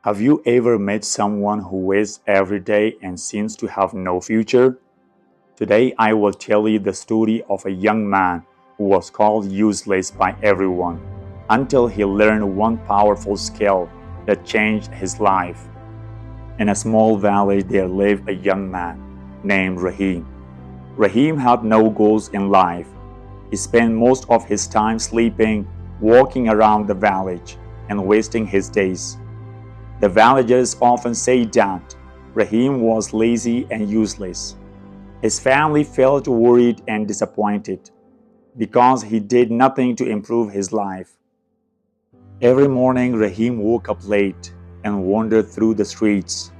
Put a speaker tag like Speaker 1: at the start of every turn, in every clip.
Speaker 1: Have you ever met someone who wastes every day and seems to have no future? Today I will tell you the story of a young man who was called useless by everyone until he learned one powerful skill that changed his life. In a small village there lived a young man named Rahim. Rahim had no goals in life. He spent most of his time sleeping, walking around the village, and wasting his days. The villagers often say that Rahim was lazy and useless. His family felt worried and disappointed because he did nothing to improve his life. Every morning, Rahim woke up late and wandered through the streets,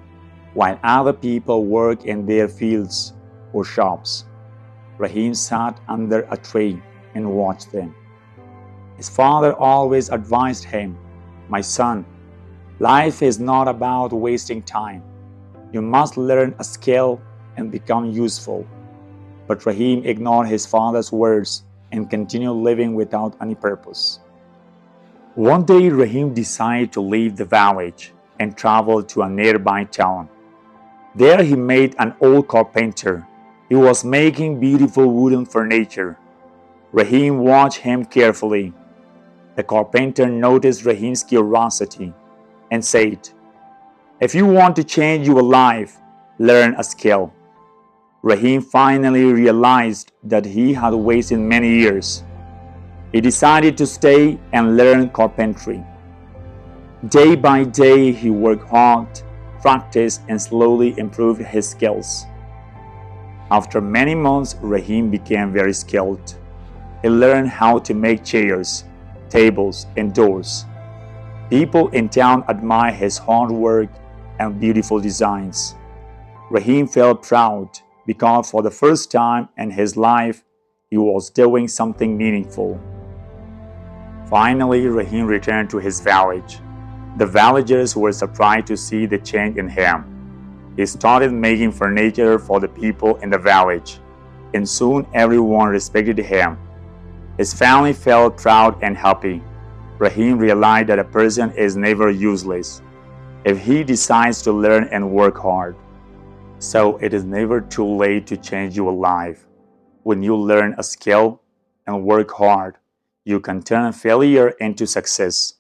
Speaker 1: while other people worked in their fields or shops. Rahim sat under a tree and watched them. His father always advised him, "My son, life is not about wasting time. You must learn a skill and become useful." But Rahim ignored his father's words and continued living without any purpose. One day, Rahim decided to leave the village and travel to a nearby town. There he met an old carpenter. He was making beautiful wooden furniture. Rahim watched him carefully. The carpenter noticed Rahim's curiosity and said, "If you want to change your life, learn a skill." Rahim finally realized that he had wasted many years. He decided to stay and learn carpentry. Day by day, he worked hard, practiced, and slowly improved his skills. After many months, Rahim became very skilled. He learned how to make chairs, tables, and doors. People in town admired his hard work and beautiful designs. Rahim felt proud because for the first time in his life, he was doing something meaningful. Finally, Rahim returned to his village. The villagers were surprised to see the change in him. He started making furniture for the people in the village, and soon everyone respected him. His family felt proud and happy. Rahim realized that a person is never useless if he decides to learn and work hard. So it is never too late to change your life. When you learn a skill and work hard, you can turn failure into success.